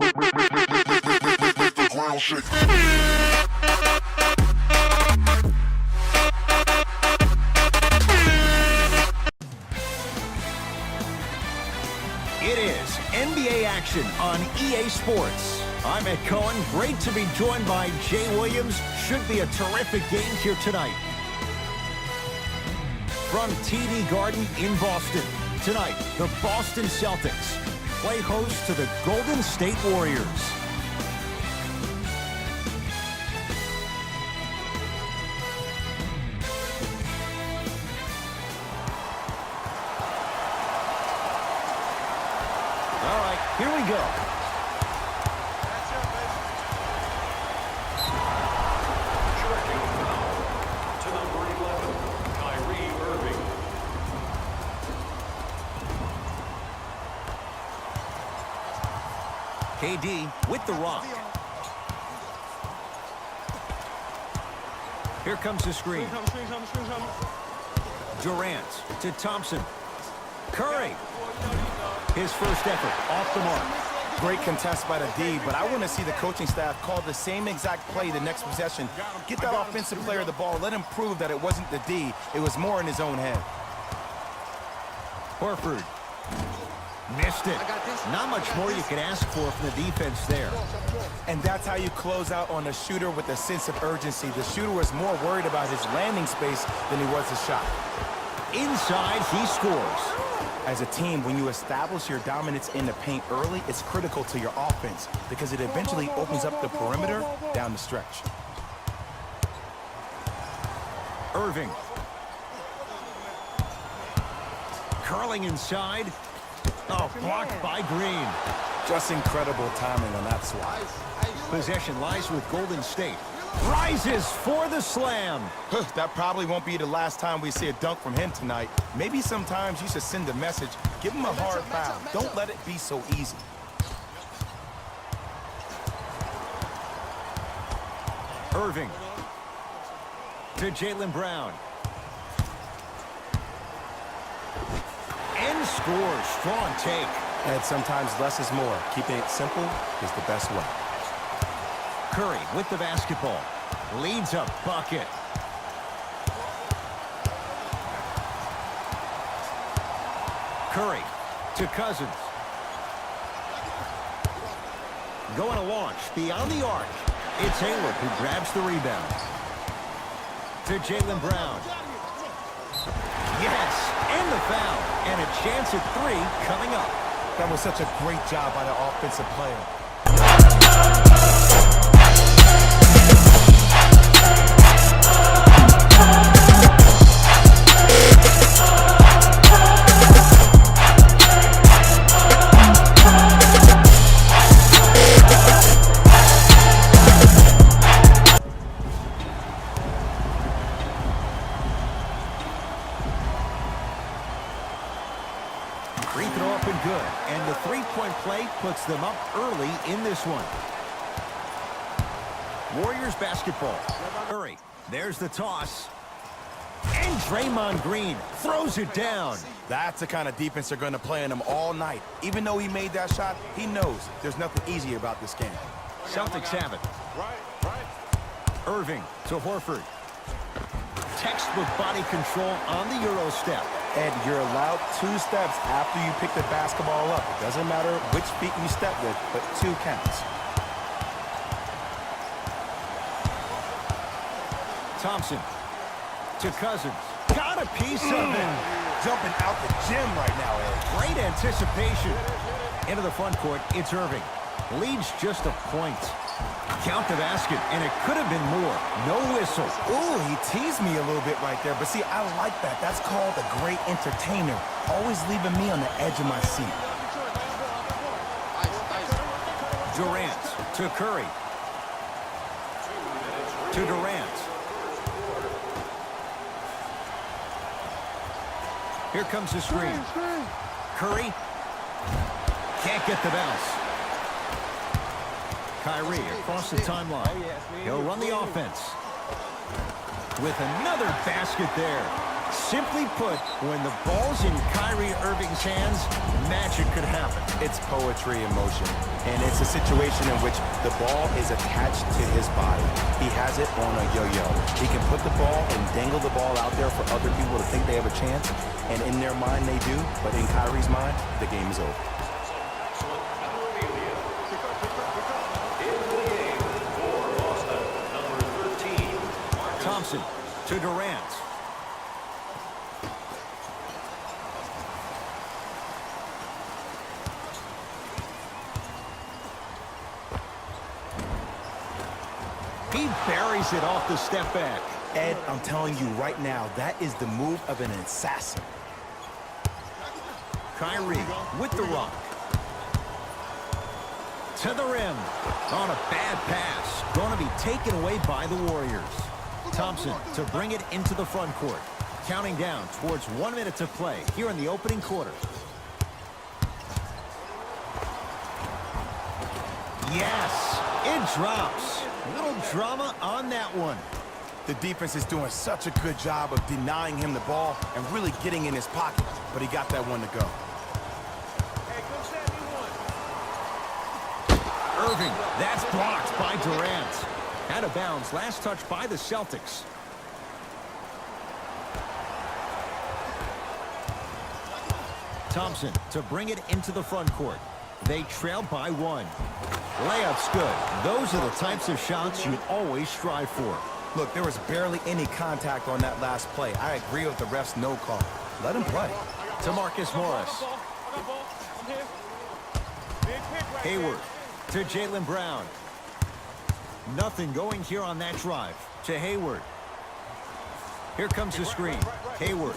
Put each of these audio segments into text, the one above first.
It is NBA action on EA Sports. I'm Ed Cohen. Great to be joined by Jay Williams. Should be a terrific game here tonight. From TD Garden in Boston, tonight, the Boston Celtics play host to the Golden State Warriors. All right, here we go. KD with the rock. Here comes the screen. Durant to Thompson. Curry. His first effort off the mark. Great contest by the D, but I want to see the coaching staff call the same exact play the next possession. Get that offensive player the ball. Let him prove that it wasn't the D. It was more in his own head. Horford. Missed it. Not much more you can ask for from the defense there. And that's how you close out on a shooter with a sense of urgency. The shooter was more worried about his landing space than he was his shot. Inside, he scores. As a team, when you establish your dominance in the paint early, it's critical to your offense because it eventually opens up the perimeter down the stretch. Irving. Curling inside. Oh, blocked by Green. Just incredible timing on that swat. Possession lies with Golden State. Rises for the slam. That probably won't be the last time we see a dunk from him tonight. Maybe sometimes you should send a message. Give him a hard foul. Don't let it be so easy. Irving. To Jaylen Brown. And scores. Strong take. And sometimes less is more. Keeping it simple is the best way. Curry with the basketball. Leads a bucket. Curry to Cousins. Going to launch beyond the arc. It's Hayward who grabs the rebound. To Jaylen Brown. Yes, and the foul. And a chance at three coming up. That was such a great job by the offensive player. Free throw up and good. And the three-point play puts them up early in this one. Warriors basketball. Curry. There's the toss. And Draymond Green throws it down. That's the kind of defense they're going to play on him all night. Even though he made that shot, he knows there's nothing easy about this game. Celtics have it. Irving to Horford. Textbook body control on the Euro step. Ed, you're allowed 2 steps after you pick the basketball up. It doesn't matter which feet you step with, but 2 counts. Thompson to Cousins. Got a piece of it. Jumping out the gym right now, Ed. Great anticipation. Into the front court, it's Irving. Leads just a point. Count the basket, and it could have been more. No whistle. Ooh, he teased me a little bit right there. But see, I like that. That's called a great entertainer. Always leaving me on the edge of my seat. Durant to Curry. To Durant. Here comes the screen. Curry can't get the bounce. Kyrie across the timeline. He'll run the offense. With another basket there. Simply put, when the ball's in Kyrie Irving's hands, magic could happen. It's poetry in motion, and it's a situation in which the ball is attached to his body. He has it on a yo-yo. He can put the ball and dangle the ball out there for other people to think they have a chance, and in their mind they do, but in Kyrie's mind, the game is over. Thompson to Durant. He buries it off the step back. Ed, I'm telling you right now, that is the move of an assassin. Kyrie with the rock. To the rim. On a bad pass. Going to be taken away by the Warriors. Thompson to bring it into the front court. Counting down towards 1 minute to play here in the opening quarter. Yes, it drops. Little drama on that one. The defense is doing such a good job of denying him the ball and really getting in his pocket, but he got that one to go. Irving, that's blocked by Durant. Out of bounds, last touch by the Celtics. Thompson to bring it into the front court. They trail by 1. Layup's good. Those are the types of shots you always strive for. Look, there was barely any contact on that last play. I agree with the ref's no call. Let him play. To Marcus Morris. Hayward to Jaylen Brown. Nothing going here on that drive. To Hayward. Here comes the screen. Hayward.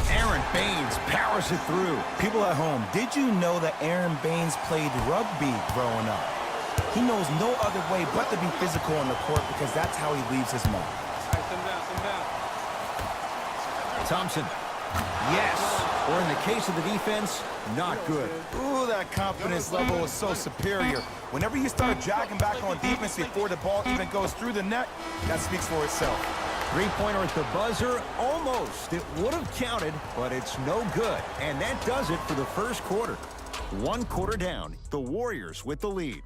Aaron Baines powers it through. People at home, did you know that Aaron Baines played rugby growing up? He knows no other way but to be physical on the court because that's how he leaves his mark. Thompson. Yes. Or in the case of the defense, not good. Ooh, that confidence level is so superior. Whenever you start dragging back on defense before the ball even goes through the net, that speaks for itself. Three-pointer at the buzzer, almost. It would have counted, but it's no good. And that does it for the first quarter. 1 quarter down, the Warriors with the lead.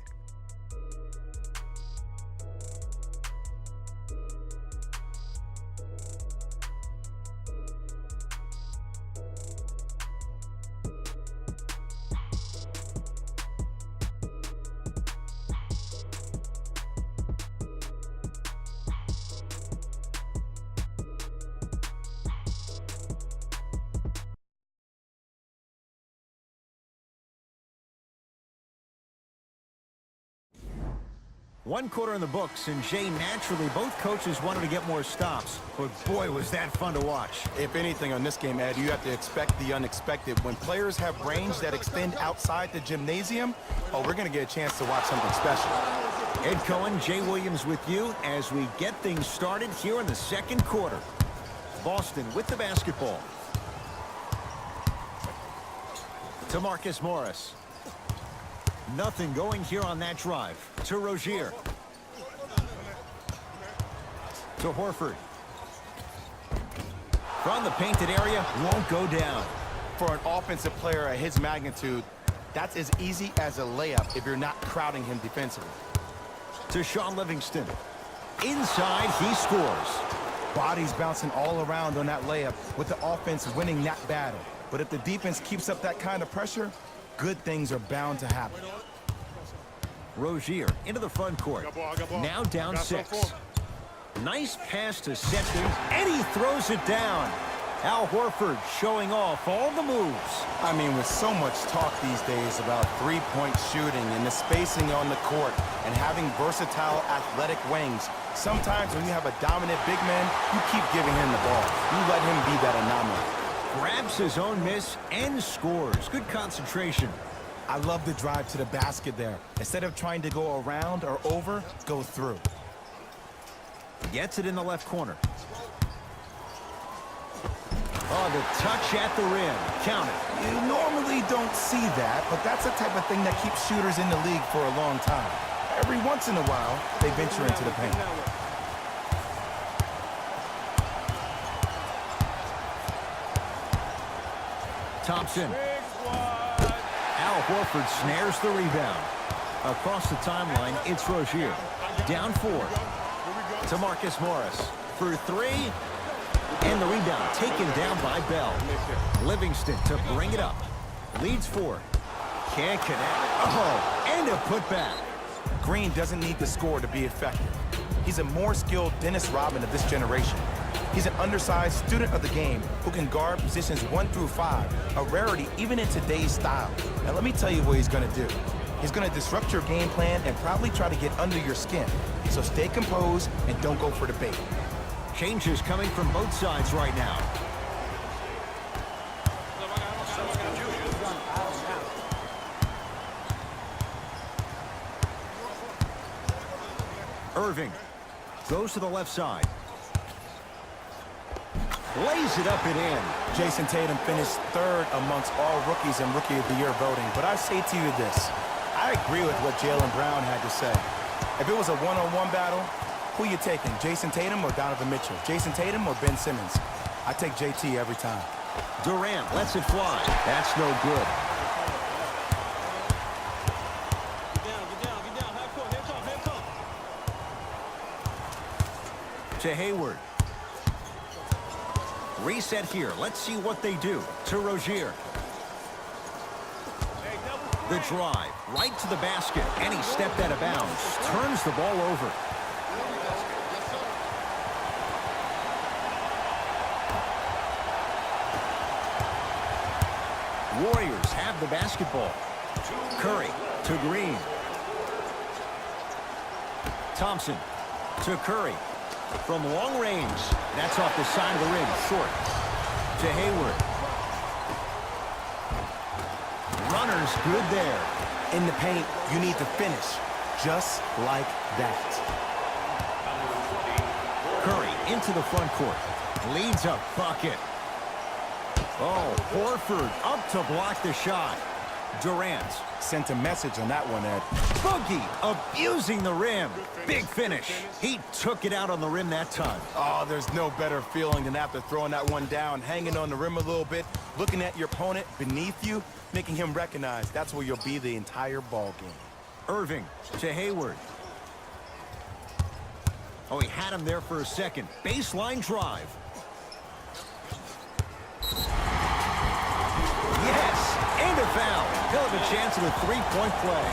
One quarter in the books, and Jay, naturally, both coaches wanted to get more stops. But boy, was that fun to watch. If anything on this game, Ed, you have to expect the unexpected. When players have range that extend outside the gymnasium, oh, we're going to get a chance to watch something special. Ed Cohen, Jay Williams with you as we get things started here in the second quarter. Boston with the basketball. To Marcus Morris. Nothing going here on that drive. To Rozier. To Horford. From the painted area, won't go down. For an offensive player at his magnitude, that's as easy as a layup if you're not crowding him defensively. To Shaun Livingston. Inside, he scores. Bodies bouncing all around on that layup with the offense winning that battle. But if the defense keeps up that kind of pressure, good things are bound to happen. Rozier into the front court. Now down 6. Nice pass to set things, and he throws it down. Al Horford showing off all the moves. I mean, with so much talk these days about three-point shooting and the spacing on the court and having versatile athletic wings, sometimes when you have a dominant big man, you keep giving him the ball. You let him be that anomaly. Grabs his own miss and scores. Good concentration. I love the drive to the basket there. Instead of trying to go around or over, go through. Gets it in the left corner. Oh, the touch at the rim. Count it. You normally don't see that, but that's the type of thing that keeps shooters in the league for a long time. Every once in a while, they venture into the paint. Thompson. Al Horford snares the rebound. Across the timeline, it's Rozier. Down 4. To Marcus Morris for 3. And the rebound taken down by Bell. Livingston to bring it up. Leads 4. Can't connect. Oh, and a putback. Green doesn't need to score to be effective. He's a more skilled Dennis Rodman of this generation. He's an undersized student of the game who can guard positions 1 through 5, a rarity even in today's style. And let me tell you what he's going to do. He's going to disrupt your game plan and probably try to get under your skin. So stay composed and don't go for the bait. Changes coming from both sides right now. Irving goes to the left side. Lays it up and in. Jason Tatum finished 3rd amongst all rookies in Rookie of the Year voting. But I say to you this, I agree with what Jaylen Brown had to say. If it was a one-on-one battle, who you taking, Jason Tatum or Donovan Mitchell? Jason Tatum or Ben Simmons? I take JT every time. Durant lets it fly. That's no good. To Hayward. Reset here. Let's see what they do. To Rozier. The drive. Right to the basket. And he stepped out of bounds. Turns the ball over. Warriors have the basketball. Curry to Green. Thompson to Curry. From long range, that's off the side of the rim, short. To Hayward. Runner's good there. In the paint, you need to finish, just like that. Curry into the front court. Leads a bucket. Oh, Horford up to block the shot. Durant. Sent a message on that one, Ed. Boogie abusing the rim. Big finish. He took it out on the rim that time. Oh, there's no better feeling than after throwing that one down, hanging on the rim a little bit, looking at your opponent beneath you, making him recognize that's where you'll be the entire ball game. Irving to Hayward. Oh, he had him there for a second. Baseline drive. Yes, and a foul. He'll have a chance at a three-point play.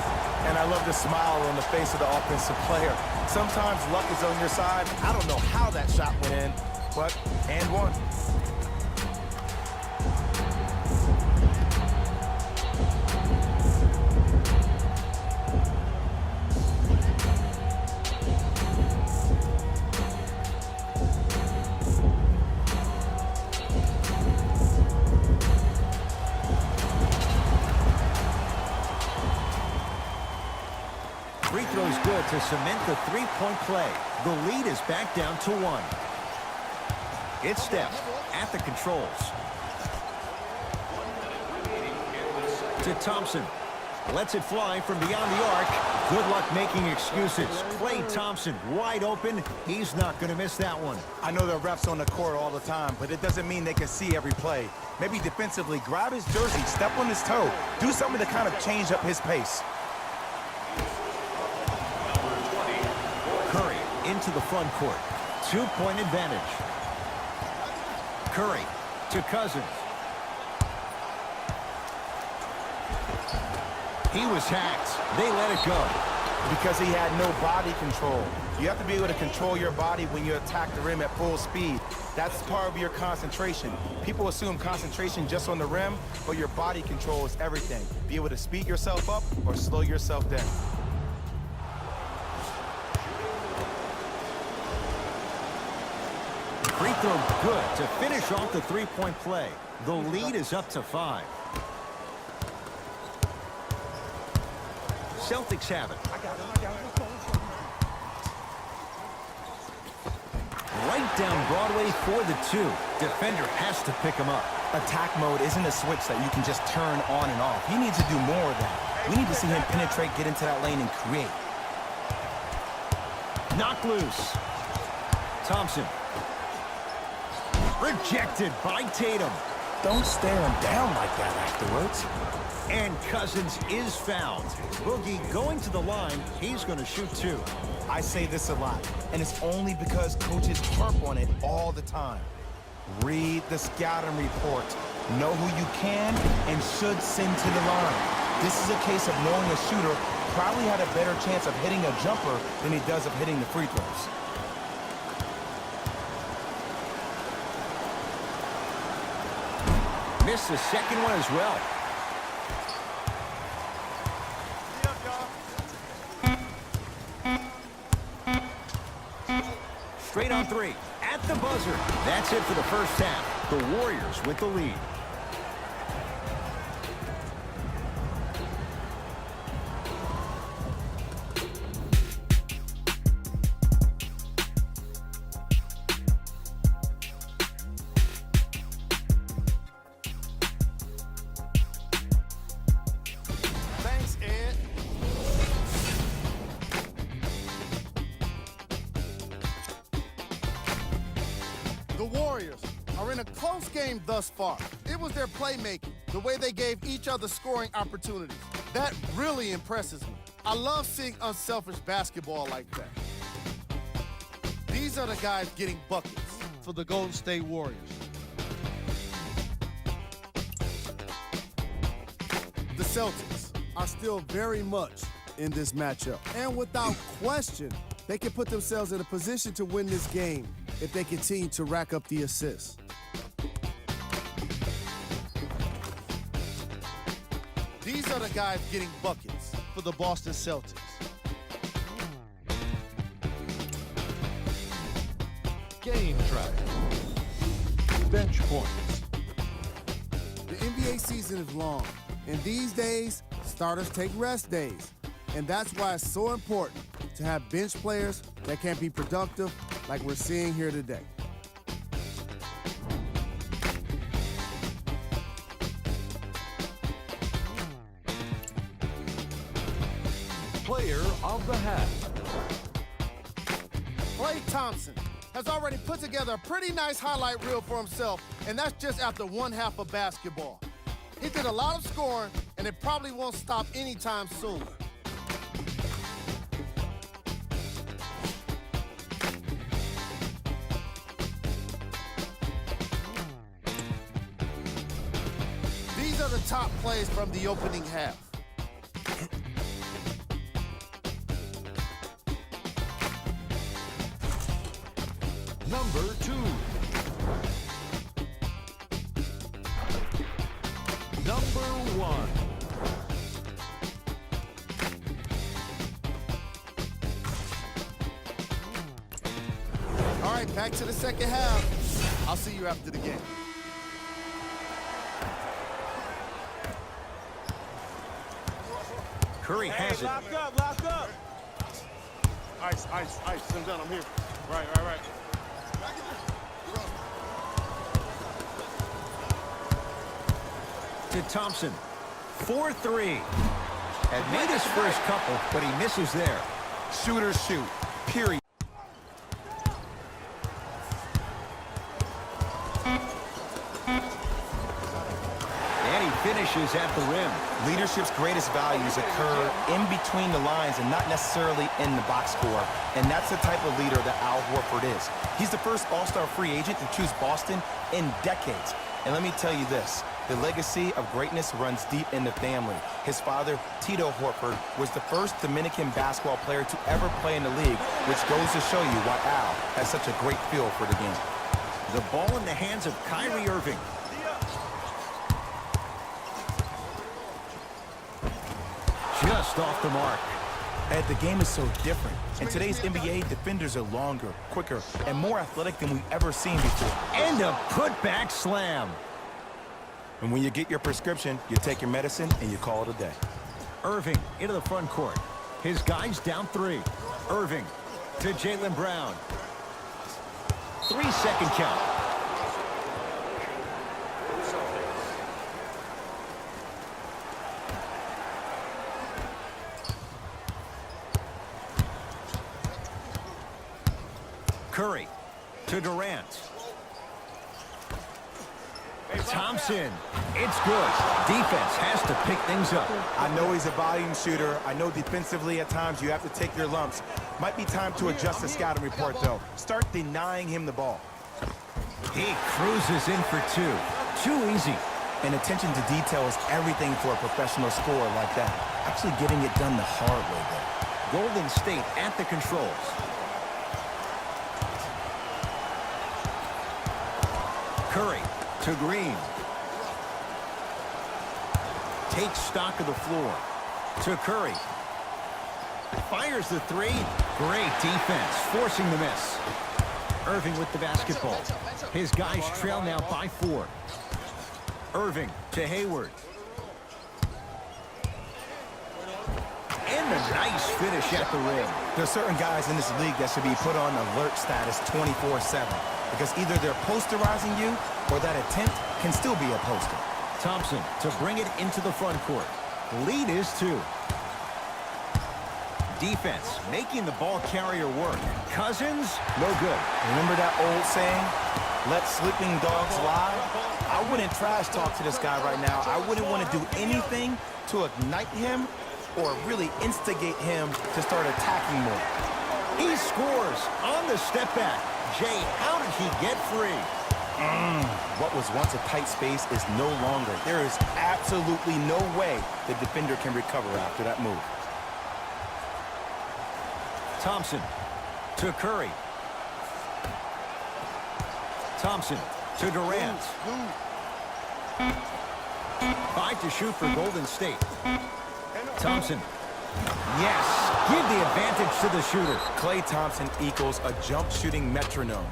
And I love the smile on the face of the offensive player. Sometimes luck is on your side. I don't know how that shot went in, but and one. Free throw's good to cement the three-point play. The lead is back down to 1. It's Steph at the controls. To Thompson. Lets it fly from beyond the arc. Good luck making excuses. Klay Thompson wide open. He's not going to miss that one. I know there are refs on the court all the time, but it doesn't mean they can see every play. Maybe defensively, grab his jersey, step on his toe, do something to kind of change up his pace. Curry into the front court. 2-point advantage. Curry to Cousins. He was hacked. They let it go. Because he had no body control. You have to be able to control your body when you attack the rim at full speed. That's part of your concentration. People assume concentration just on the rim, but your body control is everything. Be able to speed yourself up or slow yourself down. Free throw good to finish off the three-point play. The lead is up to 5. Celtics have it. Right down Broadway for the 2. Defender has to pick him up. Attack mode isn't a switch that you can just turn on and off. He needs to do more of that. We need to see him penetrate, get into that lane, and create. Knock loose. Thompson. Rejected by Tatum. Don't stare him down like that afterwards. And Cousins is fouled. Boogie going to the line. He's going to shoot two. I say this a lot, and it's only because coaches harp on it all the time. Read the scouting report. Know who you can and should send to the line. This is a case of knowing a shooter probably had a better chance of hitting a jumper than he does of hitting the free throws. Missed the second one as well. Straight on three. At the buzzer. That's it for the first half. The Warriors with the lead. Thanks, Ed. The Warriors are in a close game thus far. It was their playmaking, the way they gave each other scoring opportunities. That really impresses me. I love seeing unselfish basketball like that. These are the guys getting buckets for the Golden State Warriors. The Celtics are still very much in this matchup. And without question, they can put themselves in a position to win this game if they continue to rack up the assists. These are the guys getting buckets for the Boston Celtics. Game track. Bench points. The NBA season is long, and these days, starters take rest days. And that's why it's so important to have bench players that can be productive like we're seeing here today. Player of the half. Klay Thompson has already put together a pretty nice highlight reel for himself, and that's just after one half of basketball. He did a lot of scoring, and it probably won't stop anytime soon. These are the top plays from the opening half. Number 2. Number 1. All right, back to the second half. I'll see you after the game. Curry has it. Lock up. Ice. Sit down, I'm here. Right. To Thompson. 4-3. Had made his first couple, but he misses there. Shooters shoot, period. And he finishes at the rim. Leadership's greatest values occur in between the lines and not necessarily in the box score. And that's the type of leader that Al Horford is. He's the first all-star free agent to choose Boston in decades. And let me tell you this, the legacy of greatness runs deep in the family. His father, Tito Horford, was the first Dominican basketball player to ever play in the league, which goes to show you why Al has such a great feel for the game. The ball in the hands of Kyrie Irving. Just off the mark. Ed, the game is so different. In today's NBA, defenders are longer, quicker, and more athletic than we've ever seen before. And a putback slam. And when you get your prescription, you take your medicine and you call it a day. Irving into the front court. His guys down 3. Irving to Jaylen Brown. 3-second count. Curry to Durant. Thompson. It's good. Defense has to pick things up. I know he's a volume shooter. I know defensively at times you have to take your lumps. Might be time to adjust the scouting report, though. Start denying him the ball. He cruises in for two. Too easy. And attention to detail is everything for a professional scorer like that. Actually getting it done the hard way there. Golden State at the controls. Curry to Green. Takes stock of the floor. To Curry. Fires the three. Great defense, forcing the miss. Irving with the basketball. His guys trail now by 4. Irving to Hayward. And a nice finish at the rim. There's certain guys in this league that should be put on alert status 24/7 because either they're posterizing you or that attempt can still be a poster. Thompson to bring it into the front court. Lead is 2. Defense making the ball carrier work. Cousins, no good. Remember that old saying, let sleeping dogs lie? I wouldn't trash talk to this guy right now. I wouldn't want to do anything to ignite him or really instigate him to start attacking more. He scores on the step back. Jay, how did he get free? What was once a tight space is no longer. There is absolutely no way the defender can recover after that move. Thompson to Curry. Thompson to Durant. 5 to shoot for Golden State. Thompson. Yes, give the advantage to the shooter. Klay Thompson equals a jump shooting metronome.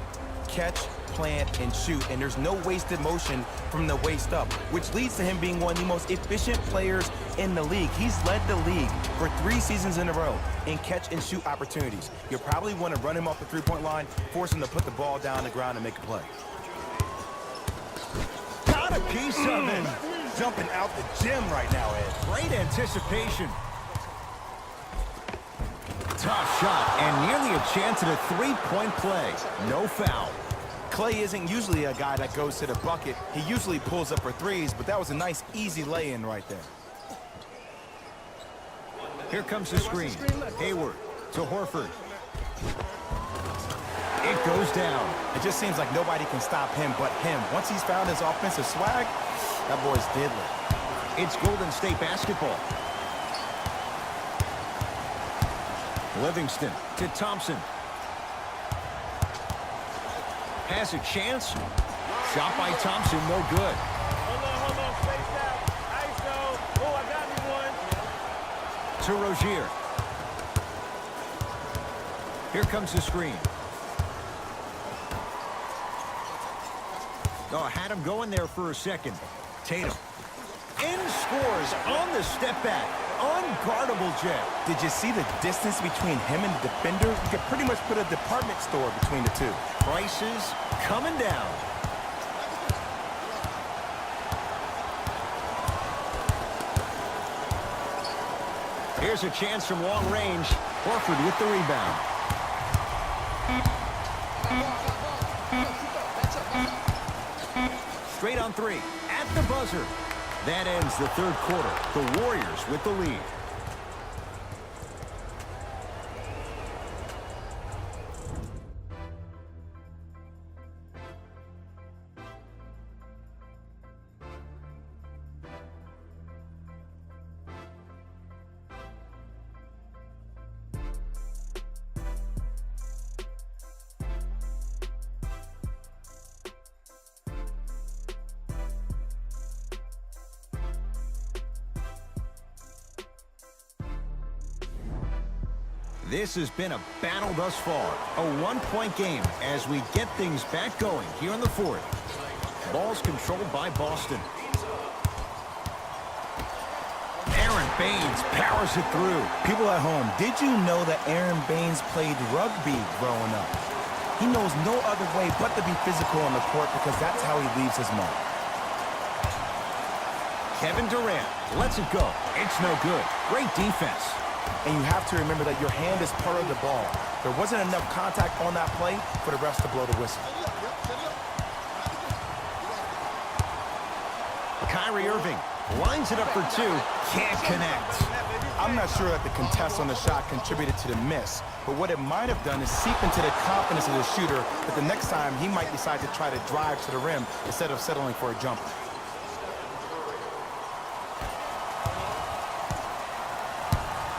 Catch, plant, and shoot, and there's no wasted motion from the waist up, which leads to him being one of the most efficient players in the league. He's led the league for 3 seasons in a row in catch and shoot opportunities. You'll probably want to run him off the three-point line, force him to put the ball down on the ground and make a play. Got a piece of it. Jumping out the gym right now, Ed. Great anticipation. Tough shot and nearly a chance at a 3-point play. No foul. Klay isn't usually a guy that goes to the bucket. He usually pulls up for threes, but that was a nice, easy lay-in right there. Here comes the screen. Hayward to Horford. It goes down. It just seems like nobody can stop him but him. Once he's found his offensive swag, that boy's diddly. It's Golden State basketball. Livingston to Thompson. Has a chance. Shot by Thompson, no good. Hold on, space out. ISO. Oh, I got me one. To Rozier. Here comes the screen. Oh, had him going there for a second. Tatum. In scores on the step back. Unguardable, Jay. Did you see the distance between him and the defender? You could pretty much put a department store between the two. Prices coming down. Here's a chance from long range. Horford with the rebound. Straight on 3. At the buzzer. That ends the third quarter. The Warriors with the lead. This has been a battle thus far. A 1-point game as we get things back going here in the fourth. Ball's controlled by Boston. Aaron Baines powers it through. People at home, did you know that Aaron Baines played rugby growing up? He knows no other way but to be physical on the court because that's how he leaves his mark. Kevin Durant lets it go. It's no good. Great defense. And you have to remember that your hand is part of the ball. There wasn't enough contact on that play for the refs to blow the whistle. Kyrie Irving lines it up for two. Can't connect. I'm not sure that the contest on the shot contributed to the miss, but what it might have done is seep into the confidence of the shooter that the next time he might decide to try to drive to the rim instead of settling for a jumper.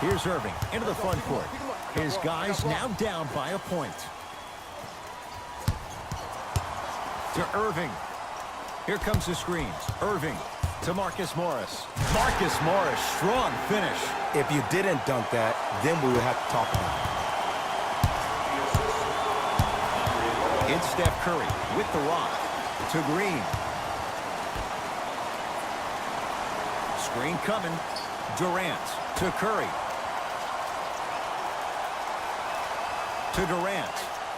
Here's Irving into the front court. His guys now down by a point. To Irving. Here comes the screens. Irving to Marcus Morris. Marcus Morris, strong finish. If you didn't dunk that, then we would have to talk about it. It's Steph Curry with the rock. To Green. Screen coming. Durant to Curry. To Durant.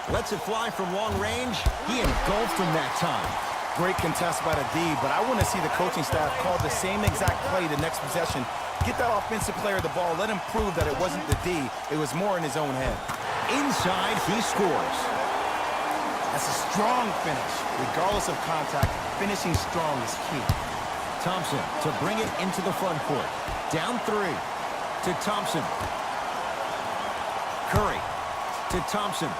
Lets it fly from long range. He engulfed him that time. Great contest by the D, but I want to see the coaching staff call the same exact play the next possession. Get that offensive player the ball. Let him prove that it wasn't the D. It was more in his own head. Inside, he scores. That's a strong finish. Regardless of contact, finishing strong is key. Thompson to bring it into the front court. Down three. To Thompson. Curry. To Thompson.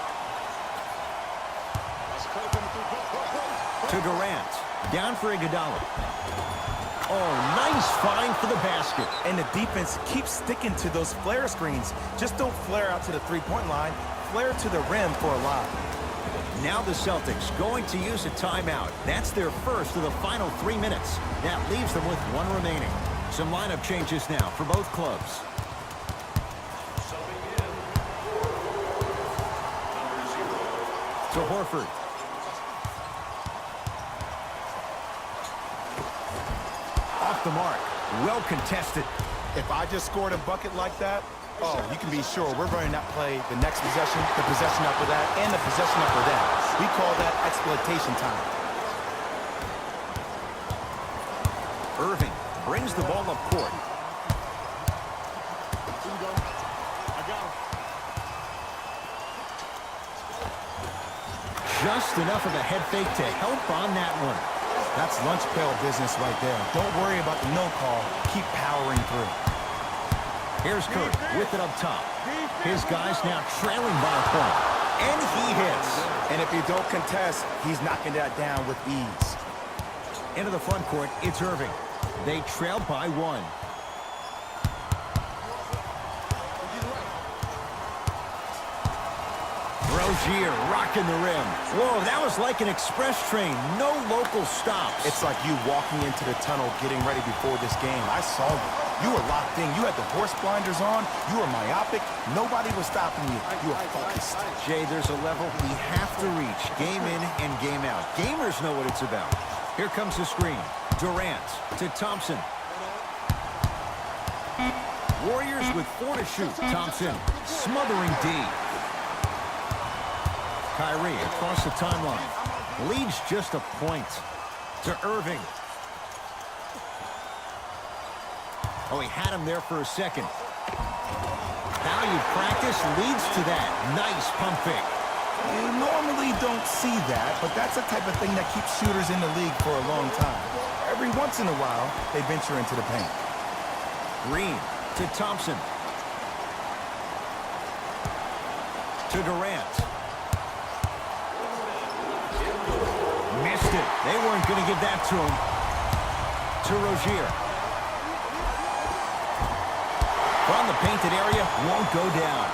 To Durant. Down for Iguodala. Oh, nice find for the basket. And the defense keeps sticking to those flare screens. Just don't flare out to the three-point line. Flare to the rim for a lob. Now the Celtics going to use a timeout. That's their first of the final 3 minutes. That leaves them with one remaining. Some lineup changes now for both clubs. To Horford. Off the mark. Well contested. If I just scored a bucket like that, oh, you can be sure we're running that play the next possession, the possession after that, and the possession after that. We call that exploitation time. Irving brings the ball up court. Just enough of a head fake to help on that one. That's lunch pail business right there. Don't worry about the no call. Keep powering through. Here's Curry with it up top. His guys now trailing by a point. And he hits. And if you don't contest, he's knocking that down with ease. Into the front court, it's Irving. They trail by one. Rozier rocking the rim. Whoa, that was like an express train. No local stops. It's like you walking into the tunnel getting ready before this game. I saw you. You were locked in. You had the horse blinders on. You were myopic. Nobody was stopping you. You were focused. Jay, there's a level we have to reach. Game in and game out. Gamers know what it's about. Here comes the screen. Durant to Thompson. Warriors with 4 to shoot. Thompson smothering D. Kyrie across the timeline. Leads just a point. To Irving. Oh, he had him there for a second. Valued practice leads to that. Nice pump fake. You normally don't see that, but that's the type of thing that keeps shooters in the league for a long time. Every once in a while, they venture into the paint. Green to Thompson. To Durant. Missed it. They weren't going to give that to him. To Rozier. From the painted area, won't go down.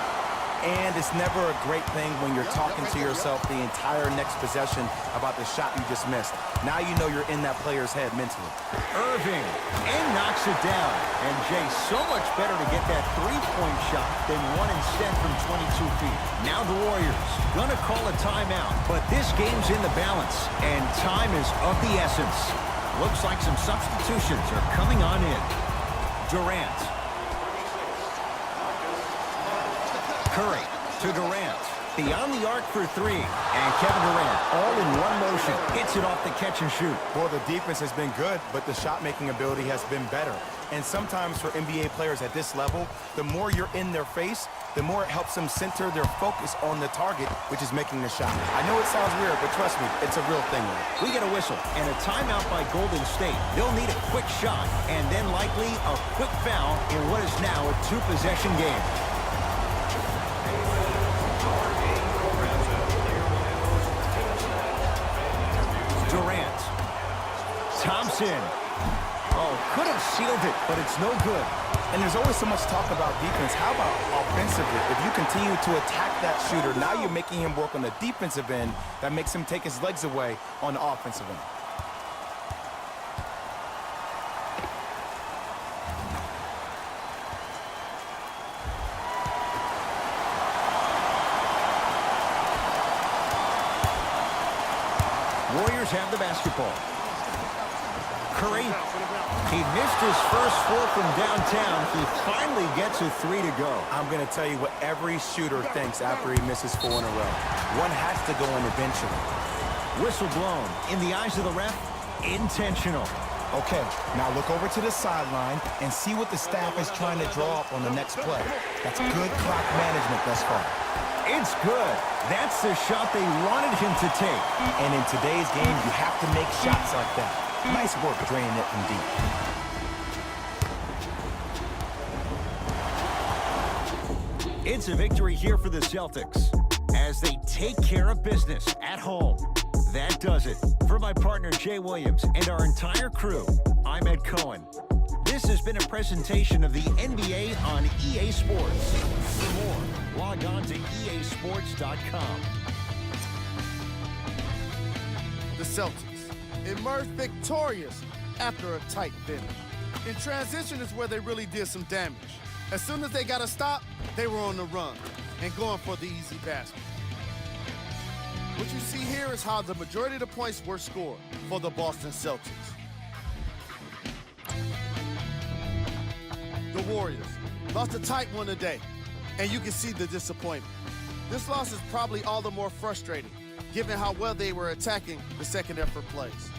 And it's never a great thing when you're talking to yourself the entire next possession about the shot you just missed. Now you know you're in that player's head mentally. Irving, and knocks it down. And Jay, so much better to get that three-point shot than one instead from 22 feet. Now the Warriors gonna call a timeout, but this game's in the balance, and time is of the essence. Looks like some substitutions are coming on in. Durant. Curry to Durant. Beyond the arc for three. And Kevin Durant, all in one motion, hits it off the catch and shoot. Well, the defense has been good, but the shot-making ability has been better. And sometimes for NBA players at this level, the more you're in their face, the more it helps them center their focus on the target, which is making the shot. I know it sounds weird, but trust me, it's a real thing. We get a whistle and a timeout by Golden State. They'll need a quick shot and then likely a quick foul in what is now a two-possession game. Durant. Thompson. Oh, could have sealed it, but it's no good. And there's always so much talk about defense. How about offensively? If you continue to attack that shooter, now you're making him work on the defensive end. That makes him take his legs away on the offensive end. Warriors have the basketball. Curry. He missed his first four from downtown. He finally gets a three to go. I'm going to tell you what every shooter thinks after he misses 4 in a row. One has to go in eventually. Whistle blown. In the eyes of the ref, intentional. Okay, now look over to the sideline and see what the staff is trying to draw up on the next play. That's good clock management thus far. It's good. That's the shot they wanted him to take. And in today's game, you have to make shots like that. Nice work draining it from deep. It's a victory here for the Celtics as they take care of business at home. That does it. For my partner, Jay Williams, and our entire crew, I'm Ed Cohen. This has been a presentation of the NBA on EA Sports. For more, log on to easports.com. The Celtics emerged victorious after a tight finish. In transition is where they really did some damage. As soon as they got a stop, they were on the run and going for the easy basket. What you see here is how the majority of the points were scored for the Boston Celtics. The Warriors lost a tight one today, and you can see the disappointment. This loss is probably all the more frustrating, given how well they were attacking the second effort plays.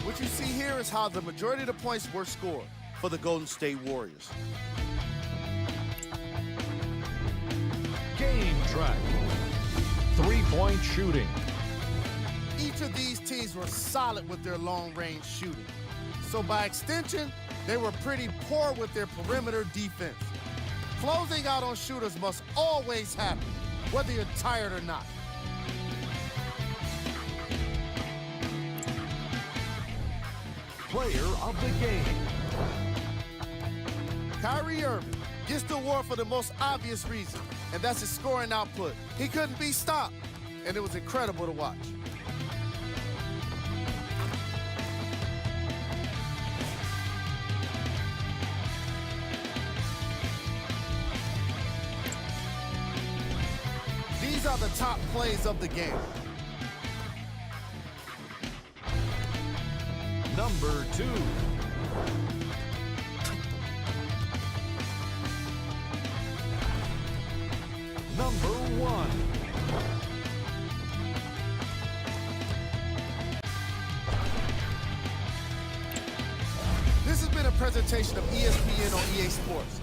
What you see here is how the majority of the points were scored for the Golden State Warriors. Game track. 3-point shooting. Each of these teams were solid with their long-range shooting. So by extension, they were pretty poor with their perimeter defense. Closing out on shooters must always happen, whether you're tired or not. Player of the game. Kyrie Irving gets the award for the most obvious reason, and that's his scoring output. He couldn't be stopped, and it was incredible to watch. These are the top plays of the game. Number 2. Number 1. This has been a presentation of ESPN on EA Sports.